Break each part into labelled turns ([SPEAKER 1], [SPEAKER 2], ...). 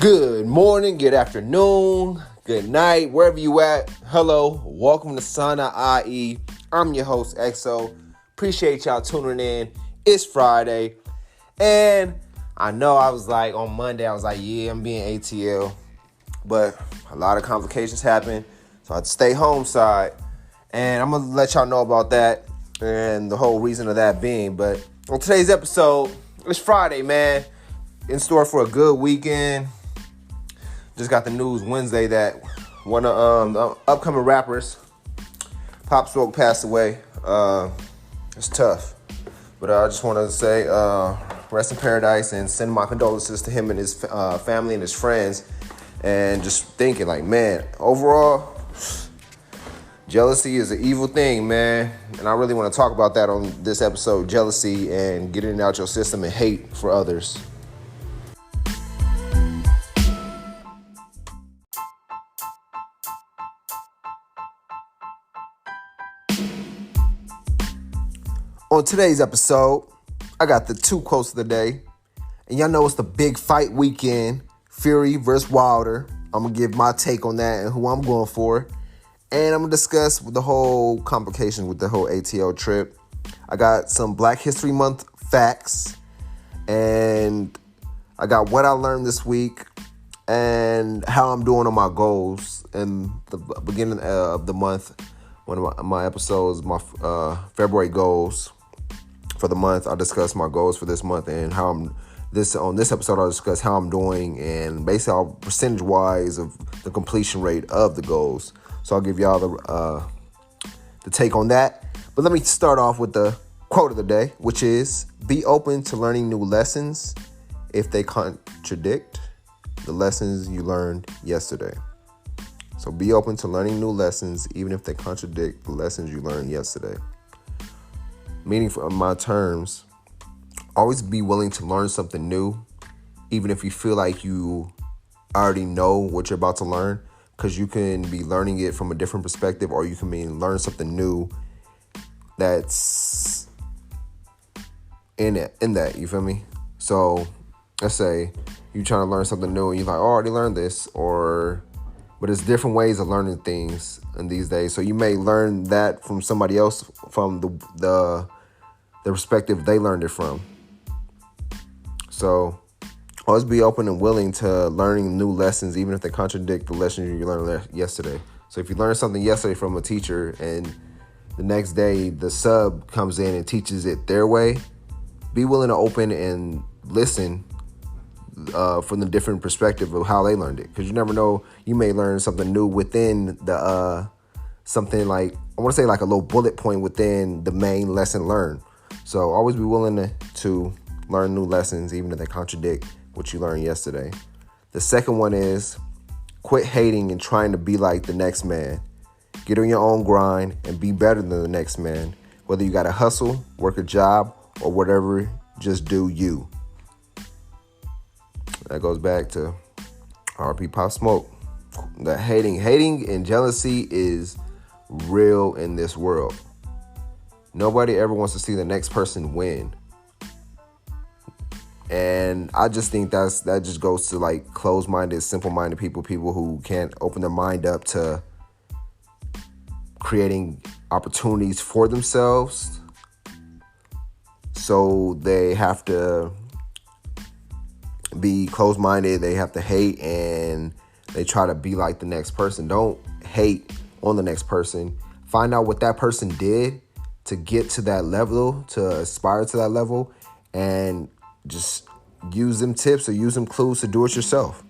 [SPEAKER 1] Good morning, good afternoon, good night, wherever you at. Hello, welcome to Sana IE. I'm your host, EXO. Appreciate y'all tuning in. It's Friday. And I know I was like, on Monday, I was like, yeah, I'm being ATL. But a lot of complications happened. So I had to stay home side. And I'm going to let y'all know about that and the whole reason of that being. But on today's episode, it's Friday, man. In store for a good weekend. Just got the news Wednesday that one of the upcoming rappers, Pop Smoke, passed away. It's tough. But I just want to say rest in paradise and send my condolences to him and his family and his friends. And just thinking like, man, overall, jealousy is an evil thing, man. And I really want to talk about that on this episode, jealousy and getting it out your system and hate for others. On today's episode, I got the two quotes of the day. And y'all know it's the big fight weekend, Fury versus Wilder. I'm going to give my take on that and who I'm going for. And I'm going to discuss the whole complications with the whole ATL trip. I got some Black History Month facts. And I got what I learned this week and how I'm doing on my goals in the beginning of the month. One of my episodes, my February goals for the month. I'll discuss my goals for this month and how on this episode I'll discuss how I'm doing and basically percentage wise of the completion rate of the goals. So I'll give y'all the take on that. But let me start off with the quote of the day, which is, be open to learning new lessons if they contradict the lessons you learned yesterday. So be open to learning new lessons, even if they contradict the lessons you learned yesterday. Meaning, for my terms, always be willing to learn something new, even if you feel like you already know what you're about to learn, because you can be learning it from a different perspective, or you can learn something new that's in that, you feel me? So let's say you're trying to learn something new and you're like, oh, I already learned this, but there's different ways of learning things in these days. So you may learn that from somebody else from the perspective they learned it from. So always be open and willing to learning new lessons, even if they contradict the lessons you learned yesterday. So if you learned something yesterday from a teacher and the next day the sub comes in and teaches it their way, be willing to open and listen from the different perspective of how they learned it. Because you never know, you may learn something new within the something like, I want to say like a little bullet point within the main lesson learned. So always be willing to learn new lessons, even if they contradict what you learned yesterday. The second one is, quit hating and trying to be like the next man. Get on your own grind and be better than the next man. Whether you got to hustle, work a job, or whatever, just do you. That goes back to RP Pop Smoke. The hating and jealousy is real in this world. Nobody ever wants to see the next person win. And I just think that just goes to like closed-minded, simple-minded people who can't open their mind up to creating opportunities for themselves. So they have to be closed-minded, they have to hate, and they try to be like the next person. Don't hate on the next person. Find out what that person did to get to that level, to aspire to that level, and just use them tips or use them clues to do it yourself.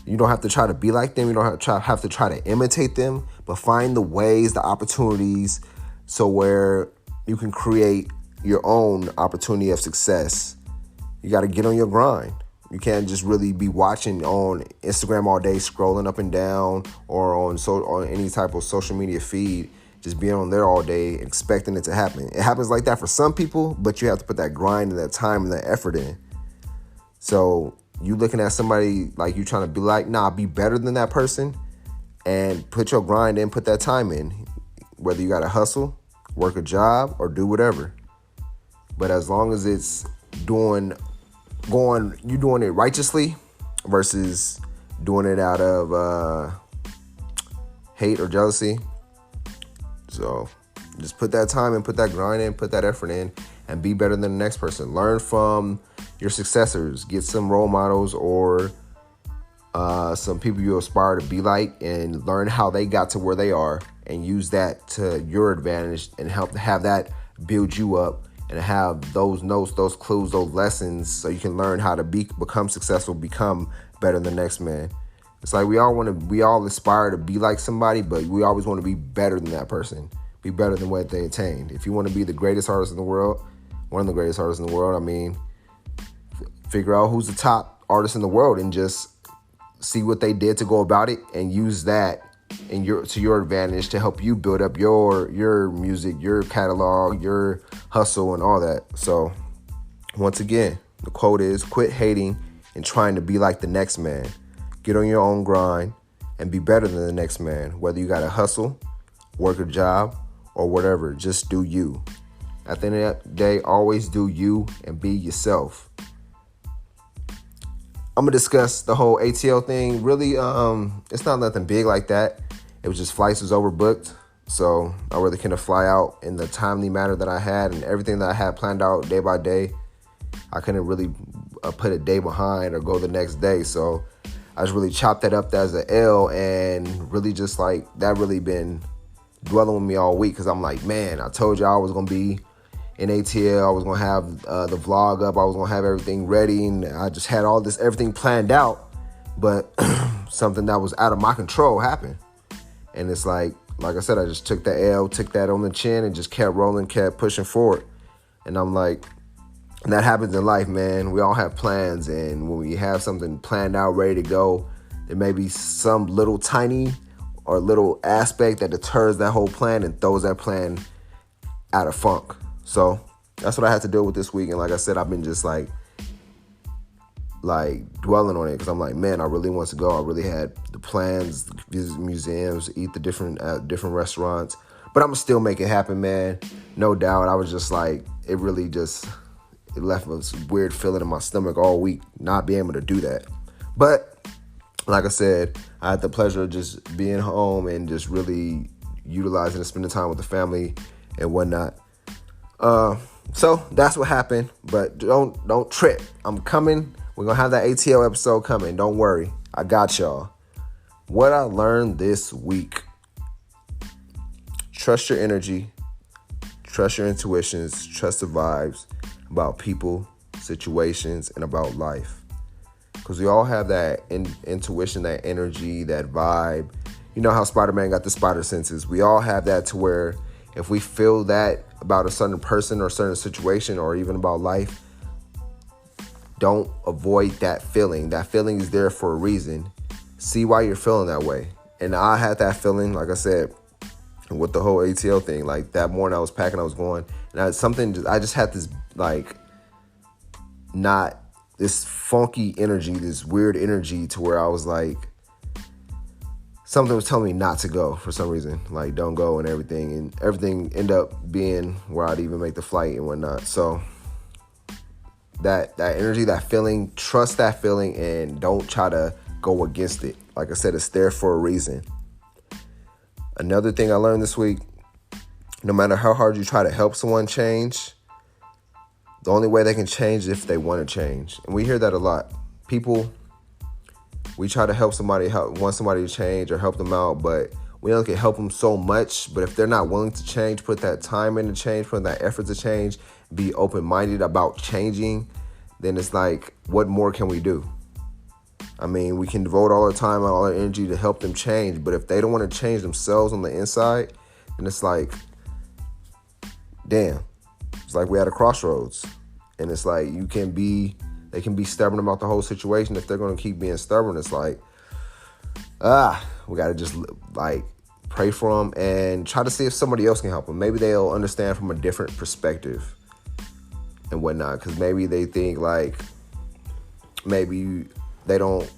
[SPEAKER 1] You don't have to try to be like them. You don't have to try to imitate them, but find the ways, the opportunities, so where you can create your own opportunity of success. You got to get on your grind. You can't just really be watching on Instagram all day, scrolling up and down, or on any type of social media feed, just being on there all day, expecting it to happen. It happens like that for some people, but you have to put that grind and that time and that effort in. So you looking at somebody like you trying to be like, be better than that person, and put your grind in, put that time in. Whether you got to hustle, work a job, or do whatever. But as long as it's doing it righteously versus doing it out of hate or jealousy. So just put that time in, put that grind in, put that effort in, and be better than the next person. Learn from your successors. Get some role models or some people you aspire to be like, and learn how they got to where they are, and use that to your advantage and help have that build you up, and have those notes, those clues, those lessons, so you can learn how to become successful, become better than the next man. It's like we all aspire to be like somebody, but we always want to be better than that person, be better than what they attained. If you want to be the greatest artist in the world, one of the greatest artists in the world, I mean, figure out who's the top artist in the world and just see what they did to go about it, and use that to your advantage to help you build up your music, your catalog, your hustle, and all that. So once again, the quote is, quit hating and trying to be like the next man. Get on your own grind and be better than the next man. Whether you got to hustle, work a job, or whatever, just do you. At the end of the day, always do you and be yourself. I'm going to discuss the whole ATL thing. Really, it's not nothing big like that. It was just flights was overbooked. So I really couldn't fly out in the timely manner that I had, and everything that I had planned out day by day, I couldn't really put a day behind or go the next day. So I just really chopped that up as an L, and really just like that really been dwelling with me all week, because I'm like, man, I told you I was going to be in ATL. I was going to have the vlog up. I was going to have everything ready, and I just had everything planned out, but something that was out of my control happened. And it's like I said, I just took the L, took that on the chin, and just kept rolling, kept pushing forward. And I'm like, and that happens in life, man. We all have plans, and when we have something planned out, ready to go, there may be some little tiny or little aspect that deters that whole plan and throws that plan out of funk. So that's what I had to deal with this week. And like I said, I've been just like dwelling on it, because I'm like, man, I really want to go. I really had the plans, visit museums, eat the different restaurants, but I'm gonna still make it happen, man. No doubt. I was just like, it left a weird feeling in my stomach all week, not being able to do that. But like I said, I had the pleasure of just being home and just really utilizing and spending time with the family and whatnot. So that's what happened, but don't trip. I'm coming. We're going to have that ATL episode coming. Don't worry. I got y'all. What I learned this week: trust your energy, trust your intuitions, trust the vibes about people, situations, and about life. Because we all have that intuition, that energy, that vibe. You know how Spider-Man got the spider senses. We all have that, to where if we feel that about a certain person or a certain situation, or even about life, don't avoid that feeling. That feeling is there for a reason. See why you're feeling that way. And I had that feeling, like I said, with the whole ATL thing. Like that morning I was packing, I was going, and I just had this this funky energy, this weird energy, to where I was like, something was telling me not to go for some reason, like don't go and everything. And everything ended up being where I'd even make the flight and whatnot. So that energy, that feeling, trust that feeling, and don't try to go against it. Like I said, it's there for a reason. Another thing I learned this week: no matter how hard you try to help someone change, the only way they can change is if they want to change. And we hear that a lot. People, we try to want somebody to change or help them out, but we don't can help them so much. But if they're not willing to change, put that time in to change, put that effort to change, be open-minded about changing, then it's like, what more can we do? I mean, we can devote all our time and all our energy to help them change, but if they don't want to change themselves on the inside, then it's like, damn. It's like we're at a crossroads, and it's like they can be stubborn about the whole situation. If they're going to keep being stubborn, it's like, we got to just like pray for them and try to see if somebody else can help them. Maybe they'll understand from a different perspective and whatnot, because maybe they think like, maybe they don't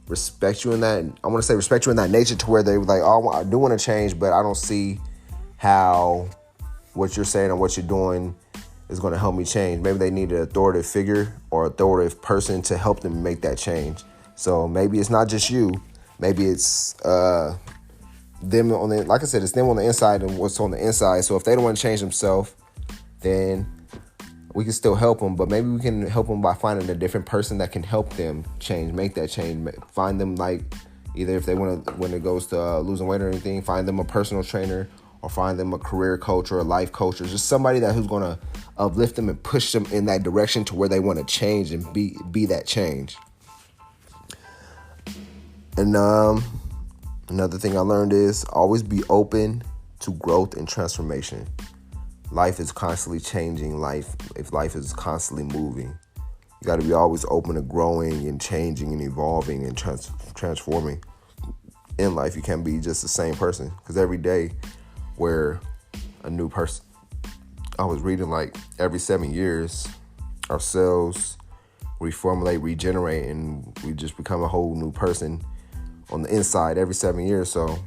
[SPEAKER 1] respect you in that. I want to say respect you in that nature, to where they were like, oh, I do want to change, but I don't see how what you're saying or what you're doing is going to help me change. Maybe they need an authoritative figure or authoritative person to help them make that change. So maybe it's not just you. Maybe it's them on the, like I said, it's them on the inside and what's on the inside. So if they don't want to change themselves, then we can still help them. But maybe we can help them by finding a different person that can help them change, make that change. Find them, like, either if they want to, when it goes to losing weight or anything, find them a personal trainer, or find them a career coach or a life coach, or just somebody who's going to uplift them and push them in that direction to where they want to change and be that change. And another thing I learned is always be open to growth and transformation. Life is constantly changing. If life is constantly moving, you got to be always open to growing and changing and evolving and transforming in life. You can't be just the same person, because every day we're a new person. I was reading, like, every 7 years, our cells reformulate, regenerate, and we just become a whole new person on the inside every 7 years. So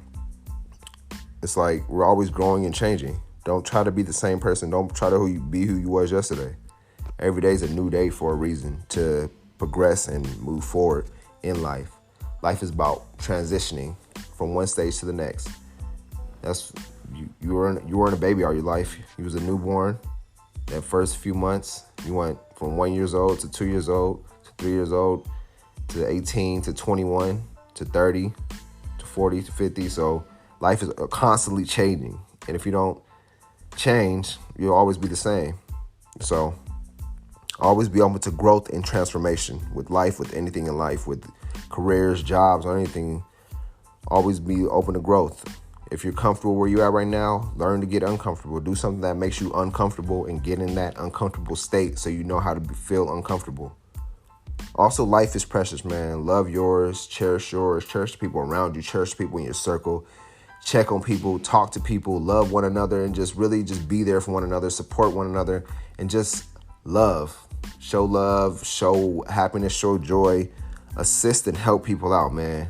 [SPEAKER 1] it's like we're always growing and changing. Don't try to be the same person. Don't try to be who you was yesterday. Every day is a new day for a reason, to progress and move forward in life. Life is about transitioning from one stage to the next. That's you weren't a baby all your life. You was a newborn. That first few months, you went from 1 year old to 2 years old to 3 years old to 18 to 21 to 30 to 40 to 50. So life is constantly changing. And if you don't change, you'll always be the same. So always be open to growth and transformation with life, with anything in life, with careers, jobs, or anything. Always be open to growth. If you're comfortable where you're at right now, learn to get uncomfortable. Do something that makes you uncomfortable and get in that uncomfortable state so you know how to feel uncomfortable. Also, life is precious, man. Love yours, cherish the people around you, cherish the people in your circle. Check on people, talk to people, love one another, and just really just be there for one another, support one another, and just love, show happiness, show joy, assist and help people out, man.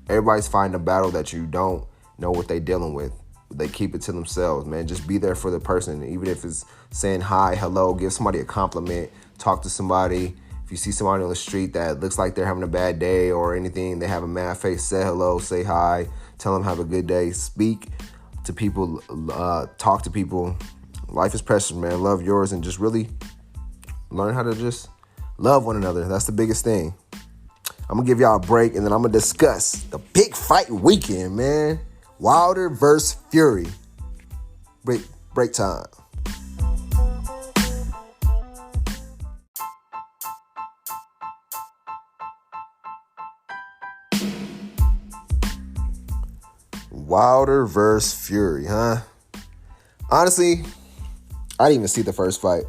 [SPEAKER 1] Everybody's fighting a battle that you don't know what they're dealing with. They keep it to themselves, man. Just be there for the person, even if it's saying hi, hello, give somebody a compliment, talk to somebody. If you see somebody on the street that looks like they're having a bad day or anything, they have a mad face, say hello, say hi, tell them have a good day, speak to people, talk to people. Life is precious, man. Love yours, and just really learn how to just love one another. That's the biggest thing. I'm going to give y'all a break, and then I'm going to discuss the big fight weekend, man. Wilder versus Fury. Break time. Wilder versus Fury, huh? Honestly, I didn't even see the first fight.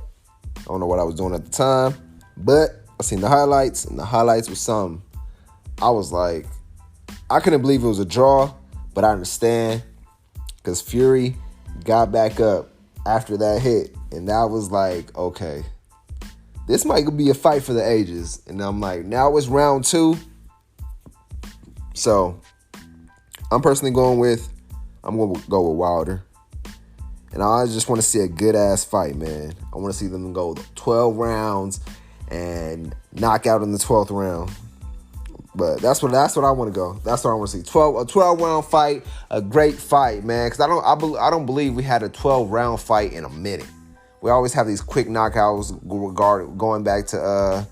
[SPEAKER 1] I don't know what I was doing at the time, but I seen the highlights, and the highlights was something. I was like, I couldn't believe it was a draw, but I understand, because Fury got back up after that hit, and that was like, okay, this might be a fight for the ages. And I'm like, now it's round 2. So I'm personally going to go with Wilder. And I just want to see a good-ass fight, man. I want to see them go 12 rounds and knock out in the 12th round. But that's what I want to go. That's what I want to see. A 12-round fight, a great fight, man. Because I don't believe we had a 12-round fight in a minute. We always have these quick knockouts going back to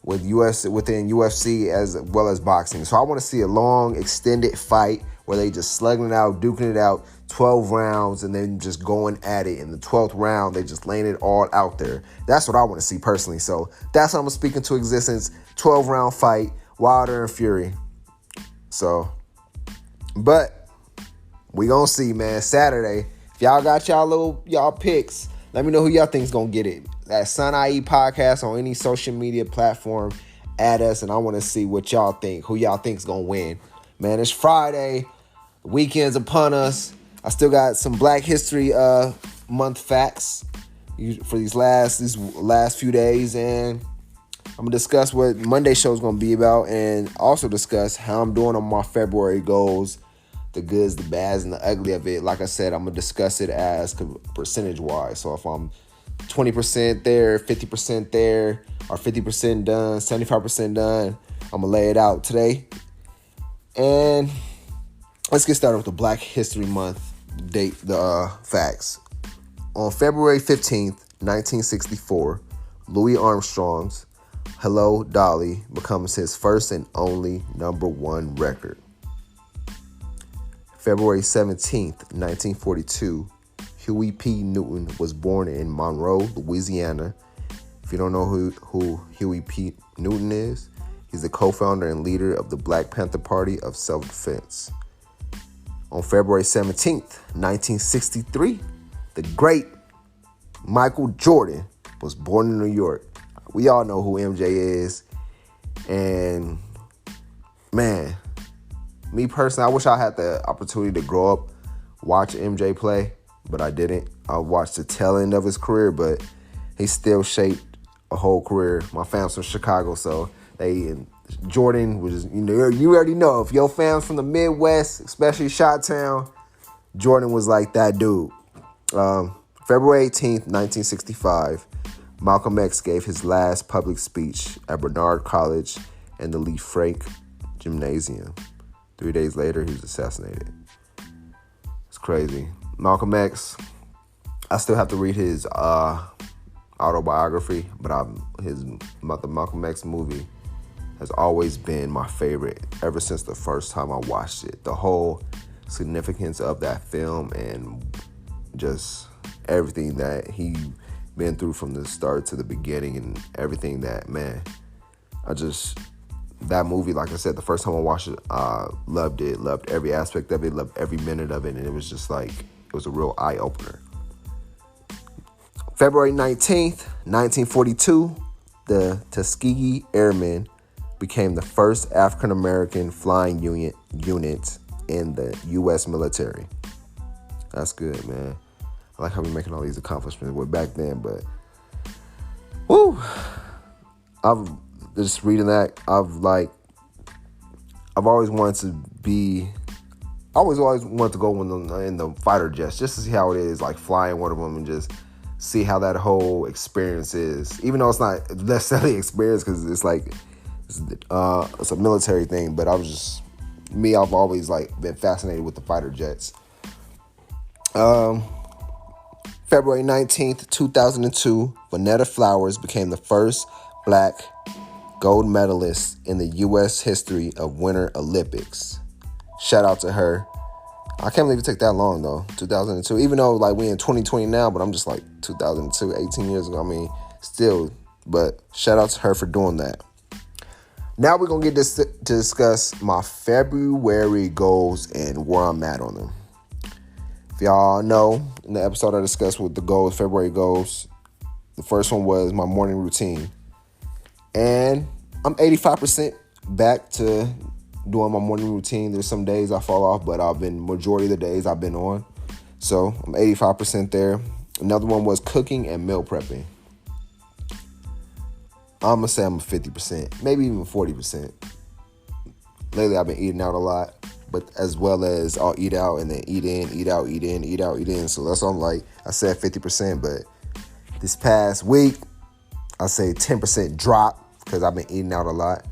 [SPEAKER 1] within UFC as well as boxing. So I want to see a long, extended fight where they just slugging it out, duking it out, 12 rounds, and then just going at it. In the 12th round, they just laying it all out there. That's what I want to see personally. So that's what I'm speaking to existence. 12-round fight, Wilder and Fury. So, but we gonna see, man. Saturday, if y'all got y'all picks, let me know who y'all think's gonna get it. That Sun IE podcast on any social media platform, add us, and I want to see what y'all think. Who y'all think's gonna win? Man, it's Friday. The weekend's upon us. I still got some Black History Month facts for these last few days, and I'm gonna discuss what Monday's show is gonna be about, and also discuss how I'm doing on my February goals, the goods, the bads, and the ugly of it. Like I said, I'm gonna discuss it as percentage-wise. So if I'm 20% there, 50% there, or 50% done, 75% done, I'm going to lay it out today. And let's get started with the Black History Month date, the facts. On February 15th, 1964, Louis Armstrong's Hello, Dolly becomes his first and only number one record. February 17th, 1942, Huey P. Newton was born in Monroe, Louisiana. If you don't know who Huey P. Newton is, he's the co-founder and leader of the Black Panther Party of Self-Defense. On February 17th, 1963, the great Michael Jordan was born in New York. We all know who MJ is. And, man, me personally, I wish I had the opportunity to grow up, watch MJ play, but I didn't. I watched the tail end of his career, but he still shaped a whole career. My fam's from Chicago, so Jordan was, you already know, if your fam's from the Midwest, especially Chi-Town, Jordan was like that dude. February 18th, 1965, Malcolm X gave his last public speech at Barnard College and the Lee Frank Gymnasium. 3 days later, he was assassinated. It's crazy. Malcolm X, I still have to read his autobiography, but the Malcolm X movie has always been my favorite ever since the first time I watched it. The whole significance of that film and just everything that he been through from the start to the beginning and everything that, man, that movie, like I said, the first time I watched it, loved it, loved every aspect of it, loved every minute of it, and it was just like, it was a real eye-opener. February 19th, 1942, the Tuskegee Airmen became the first African-American flying unit in the U.S. military. That's good, man. I like how we're making all these accomplishments. We're back then, but woo! I've just reading that. I've always wanted to be. I always wanted to go in the fighter jets just to see how it is, like flying one of them and just see how that whole experience is. Even though it's not necessarily experience because it's like it's a military thing, but I've always been fascinated with the fighter jets. February 19th, 2002, Vonetta Flowers became the first black gold medalist in the U.S. history of Winter Olympics. Shout out to her. I can't believe it took that long, though, 2002. Even though, we in 2020 now, but I'm just 2002, 18 years ago. I mean, still, but shout out to her for doing that. Now we're going to get to discuss my February goals and where I'm at on them. If y'all know, in the episode I discussed with the goals, February goals, the first one was my morning routine. And I'm 85% back to doing my morning routine. There's some days I fall off, but majority of the days I've been on. So I'm 85% there. Another one was cooking and meal prepping. I'm going to say I'm 50%, maybe even 40%. Lately I've been eating out a lot. But as well as I'll eat out and then eat in, eat out, eat in, eat out, eat in. So that's why I said 50%. But this past week, I say 10% drop because I've been eating out a lot,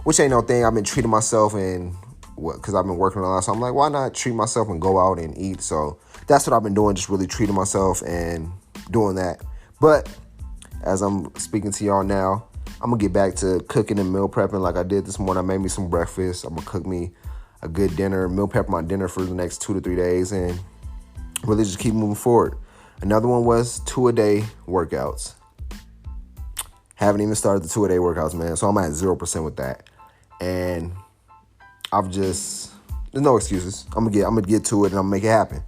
[SPEAKER 1] which ain't no thing. I've been treating myself because I've been working a lot. So I'm like, why not treat myself and go out and eat? So that's what I've been doing, just really treating myself and doing that. But as I'm speaking to y'all now, I'm going to get back to cooking and meal prepping like I did this morning. I made me some breakfast. I'm going to cook me a good dinner, meal prep my dinner for the next 2 to 3 days, and really just keep moving forward. Another one was 2-a-day workouts. Haven't even started the 2-a-day workouts, man. So I'm at 0% with that. And there's no excuses. I'm gonna get to it and I'm gonna make it happen.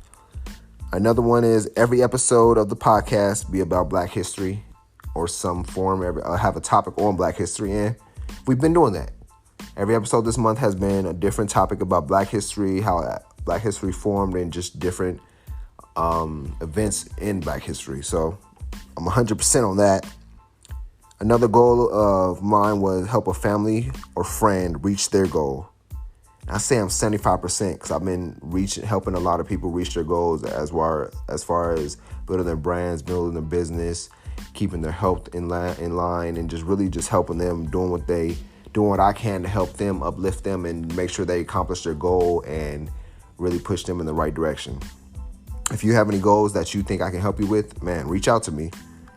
[SPEAKER 1] Another one is every episode of the podcast be about Black history or some form. Have a topic on Black history, and we've been doing that. Every episode this month has been a different topic about Black history, how Black history formed, and just different events in Black history. So I'm 100% on that. Another goal of mine was help a family or friend reach their goal. And I say I'm 75% because I've been helping a lot of people reach their goals as far as building their brands, building their business, keeping their health in line, and just really just helping them doing what they doing what I can to help them, uplift them, and make sure they accomplish their goal and really push them in the right direction. If you have any goals that you think I can help you with, man, reach out to me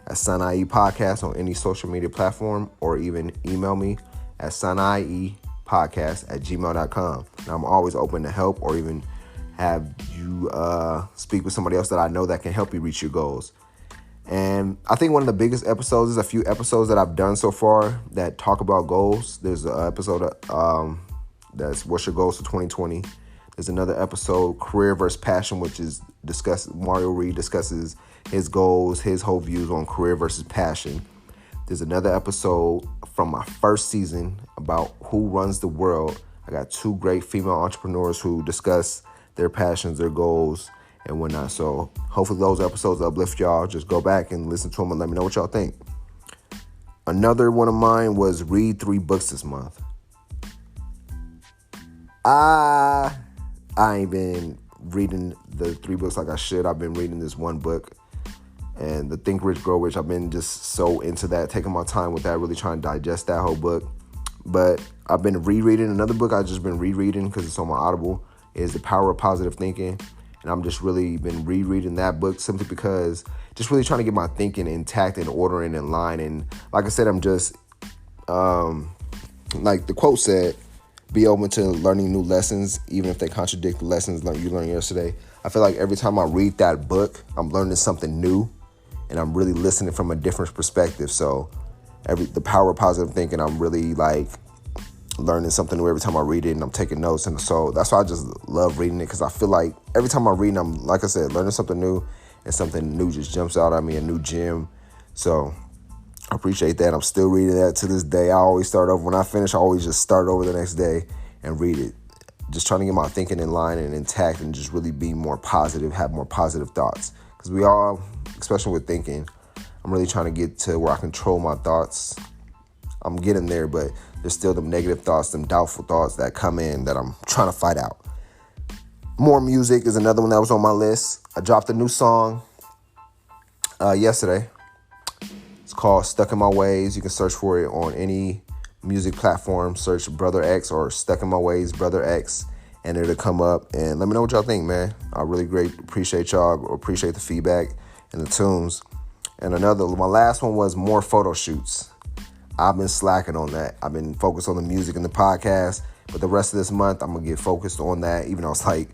[SPEAKER 1] at Sanai Podcast on any social media platform, or even email me at sanaiepodcast@gmail.com. And I'm always open to help, or even have you speak with somebody else that I know that can help you reach your goals. And I think one of the biggest episodes is a few episodes that I've done so far that talk about goals. There's an episode that's What's Your Goals for 2020. There's another episode, Career versus Passion, which is Mario Reed discusses his goals, his whole views on career versus passion. There's another episode from my first season about who runs the world. I got two great female entrepreneurs who discuss their passions, their goals, and whatnot. So hopefully those episodes uplift y'all. Just go back and listen to them and let me know what y'all think. Another one of mine was read 3 books this month. I ain't been reading the 3 books like I should. I've been reading this one book, and the Think Rich, Grow Rich. I've been just so into that, taking my time with that, really trying to digest that whole book. But I've been rereading another book I've just been rereading because it's on my Audible, is The Power of Positive Thinking. And I'm just really been rereading that book simply because just really trying to get my thinking intact and order and in line. And like I said, I'm just, like the quote said, be open to learning new lessons, even if they contradict the lessons you learned yesterday. I feel like every time I read that book, I'm learning something new, and I'm really listening from a different perspective. So The Power of Positive Thinking, I'm really like learning something new every time I read it, and I'm taking notes. And so that's why I just love reading it, because I feel like every time I read it, I'm, like I said, learning something new, and something new just jumps out at me, a new gem. So I appreciate that. I'm still reading that to this day. I always start over. When I finish, I always just start over the next day and read it. Just trying to get my thinking in line and intact, and just really be more positive, have more positive thoughts. Because we all, especially with thinking, I'm really trying to get to where I control my thoughts. I'm getting there, but there's still them negative thoughts, them doubtful thoughts that come in that I'm trying to fight out. More music is another one that was on my list. I dropped a new song yesterday. It's called Stuck in My Ways. You can search for it on any music platform. Search Brother X or Stuck in My Ways, Brother X, and it'll come up. And let me know what y'all think, man. I really appreciate y'all, or appreciate the feedback and the tunes. And my last one was more photo shoots. I've been slacking on that. I've been focused on the music and the podcast, but the rest of this month, I'm going to get focused on that, even though it's like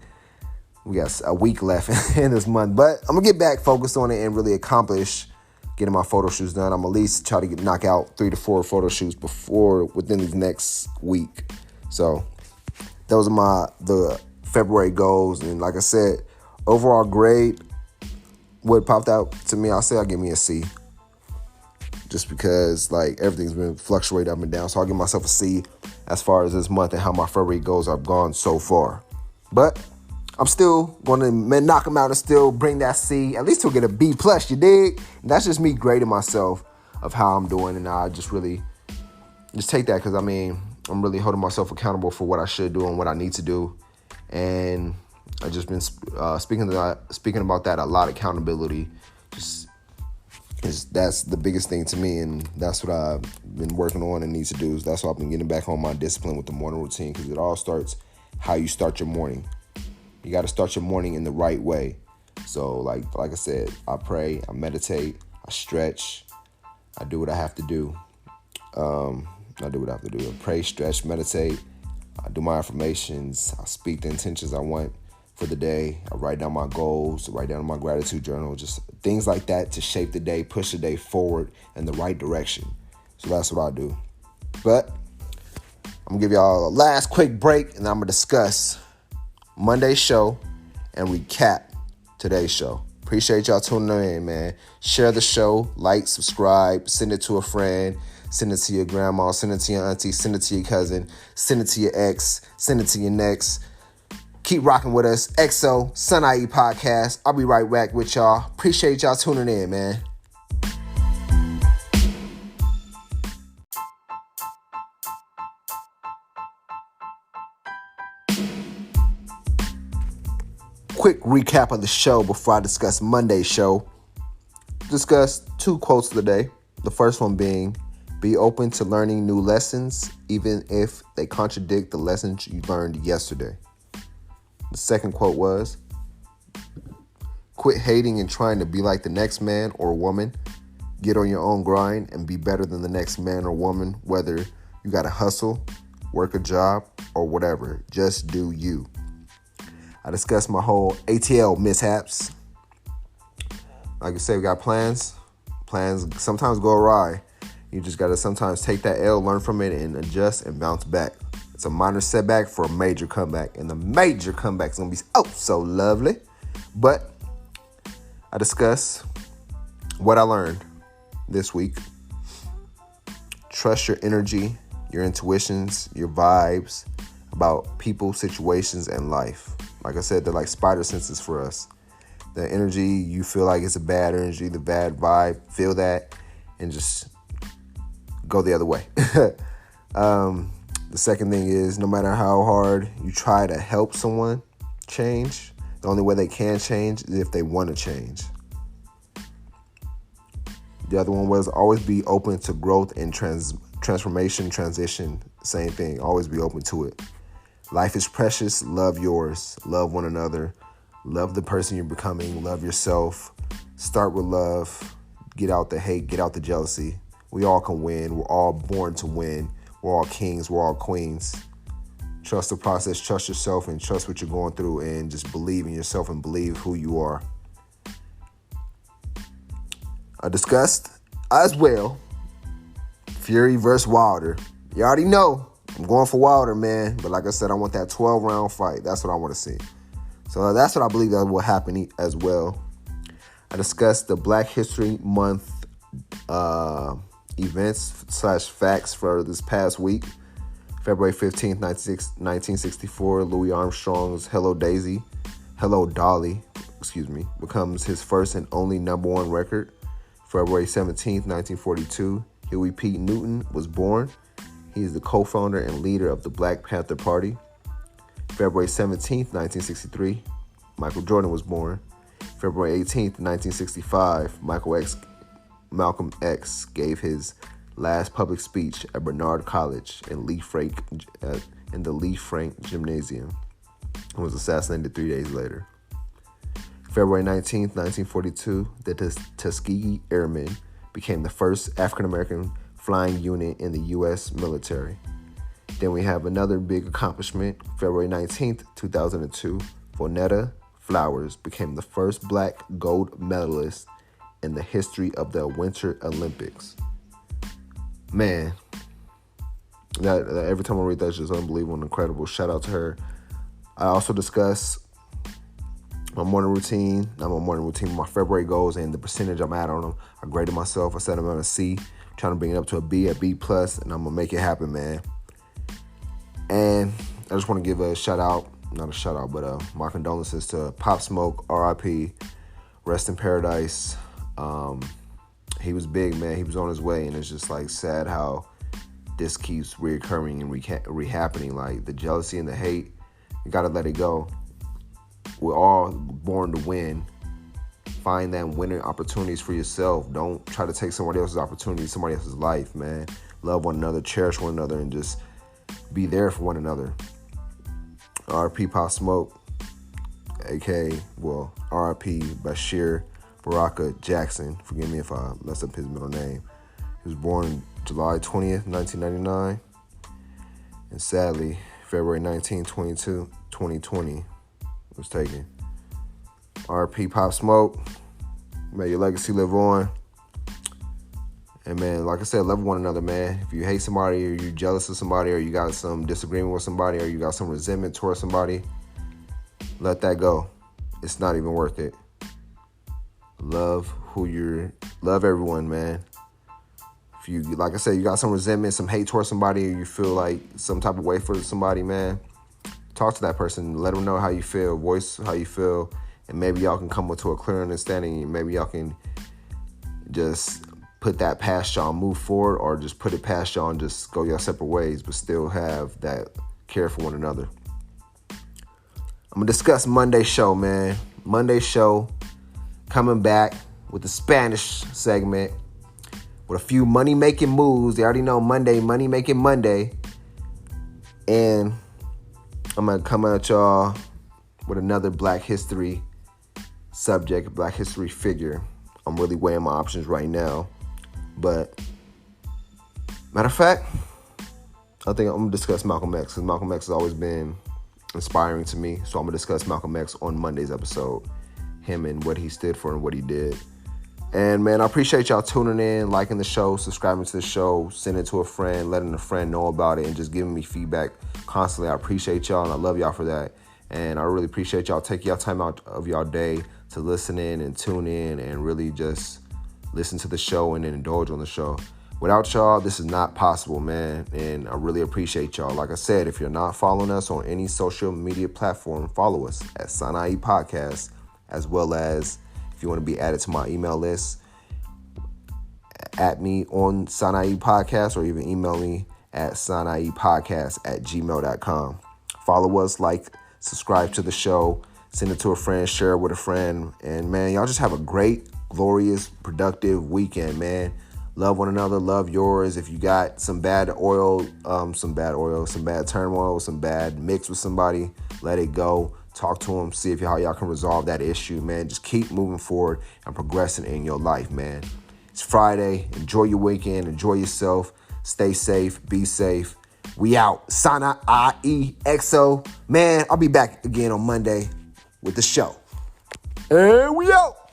[SPEAKER 1] we got a week left in this month. But I'm going to get back focused on it and really accomplish getting my photo shoots done. I'm at least try to knock out 3 to 4 photo shoots within the next week. So those are the February goals. And like I said, overall grade, what popped out to me, I'll give me a C. Just because like everything's been fluctuating up and down. So I'll give myself a C as far as this month and how my February goals have gone so far. But I'm still going to knock them out and still bring that C, at least to get a B plus, you dig? And that's just me grading myself of how I'm doing. And I just really just take that, because I'm really holding myself accountable for what I should do and what I need to do. And I've just been speaking about that a lot. Accountability, that's the biggest thing to me, and that's what I've been working on and need to do. That's why I've been getting back on my discipline with the morning routine, because it all starts how you start your morning. You got to start your morning in the right way. So like I said, I pray, I meditate, I stretch, I do what I have to do. I pray, stretch, meditate. I do my affirmations. I speak the intentions I want for the day. I write down my goals, write down my gratitude journal, just things like that to shape the day, push the day forward in the right direction. So that's what I do. But I'm going to give y'all a last quick break, and I'm going to discuss Monday's show and recap today's show. Appreciate y'all tuning in, man. Share the show, like, subscribe, send it to a friend, send it to your grandma, send it to your auntie, send it to your cousin, send it to your ex, send it to your next. Keep rocking with us. XO, Sanai Podcast. I'll be right back with y'all. Appreciate y'all tuning in, man. Quick recap of the show before I discuss Monday's show. Discuss 2 quotes of the day. The first one being, Be open to learning new lessons, even if they contradict the lessons you learned yesterday. The second quote was, quit hating and trying to be like the next man or woman. Get on your own grind and be better than the next man or woman, whether you got to hustle, work a job, or whatever. Just do you. I discussed my whole ATL mishaps. Like I said, we got plans. Plans sometimes go awry. You just got to sometimes take that L, learn from it, and adjust and bounce back. It's a minor setback for a major comeback. And the major comeback is going to be so lovely. But I discuss what I learned this week. Trust your energy, your intuitions, your vibes about people, situations, and life. Like I said, they're like spider senses for us. The energy you feel like it's a bad energy, the bad vibe, feel that and just go the other way. The second thing is, no matter how hard you try to help someone change, the only way they can change is if they want to change. The other one was always be open to growth and transformation, transition. Same thing. Always be open to it. Life is precious. Love yours. Love one another. Love the person you're becoming. Love yourself. Start with love. Get out the hate. Get out the jealousy. We all can win. We're all born to win. We're all kings. We're all queens. Trust the process. Trust yourself and trust what you're going through and just believe in yourself and believe who you are. I discussed as well Fury versus Wilder. You already know I'm going for Wilder, man. But like I said, I want that 12-round fight. That's what I want to see. So that's what I believe that will happen as well. I discussed the Black History Month events / facts for this past week. February 15th, 1964, Louis Armstrong's Hello Dolly, becomes his first and only number one record. February 17th, 1942, Huey P. Newton was born. He is the co-founder and leader of the Black Panther Party. February 17th, 1963, Michael Jordan was born. February 18th, 1965, Malcolm X gave his last public speech at Bernard College in the Lee Frank Gymnasium and was assassinated 3 days later. February 19th, 1942, the Tuskegee Airmen became the first African-American flying unit in the U.S. military. Then we have another big accomplishment. February 19th, 2002, Vonetta Flowers became the first black gold medalist in the history of the Winter Olympics. Man, that every time I read that, it's just unbelievable and incredible. Shout out to her. I also discuss my morning routine, my February goals and the percentage I'm at on them. I graded myself. I said I'm on a C, trying to bring it up to a B, plus, and I'm going to make it happen, man. And I just want to give my condolences to Pop Smoke, R.I.P., rest in paradise. He was big, man. He was on his way, and it's just like sad how this keeps reoccurring and rehappening. Like the jealousy and the hate, you got to let it go. We're all born to win. Find that winning opportunities for yourself. Don't try to take somebody else's opportunity, somebody else's life, man. Love one another, cherish one another, and just be there for one another. R.I.P. Pop Smoke, a.k.a. R.I.P. Bashir Baraka Jackson. Forgive me if I messed up his middle name. He was born July 20th, 1999. And sadly, February 19, 2020 was taken. R.I.P. Pop Smoke. May your legacy live on. And man, like I said, love one another, man. If you hate somebody or you're jealous of somebody or you got some disagreement with somebody or you got some resentment towards somebody, let that go. It's not even worth it. Love everyone, man. If you, like I said, you got some resentment, some hate towards somebody, or you feel like some type of way for somebody, man, talk to that person. Let them know how you feel. Voice how you feel. And maybe y'all can come to a clear understanding. Maybe y'all can just put that past y'all and move forward, or just put it past y'all and just go your separate ways, but still have that care for one another. I'm going to discuss Monday's show, man. Monday's show coming back with the Spanish segment. with a few money-making moves. They already know Monday, money-making Monday. And I'm going to come at y'all with another Black History subject, Black History figure. I'm really weighing my options right now. But, matter of fact, I think I'm going to discuss Malcolm X, because Malcolm X has always been inspiring to me. So I'm going to discuss Malcolm X on Monday's episode, him and what he stood for and what he did. And, man, I appreciate y'all tuning in, liking the show, subscribing to the show, sending it to a friend, letting a friend know about it, and just giving me feedback constantly. I appreciate y'all, and I love y'all for that. And I really appreciate y'all taking y'all time out of y'all day to listen in and tune in and really just listen to the show and then indulge on the show. Without y'all, this is not possible, man. And I really appreciate y'all. Like I said, if you're not following us on any social media platform, follow us at Sinai Podcast, as well as if you want to be added to my email list, at me on Sinai Podcast, or even email me at sinaipodcast@gmail.com. Follow us, like, subscribe to the show, send it to a friend, share it with a friend. And, man, y'all just have a great, glorious, productive weekend, man. Love one another, love yours. If you got some bad turmoil, some bad mix with somebody, let it go. Talk to them, see how y'all can resolve that issue, man. Just keep moving forward and progressing in your life, man. It's Friday. Enjoy your weekend. Enjoy yourself. Stay safe. Be safe. We out. Sana IEXO. Man, I'll be back again on Monday with the show. And we out.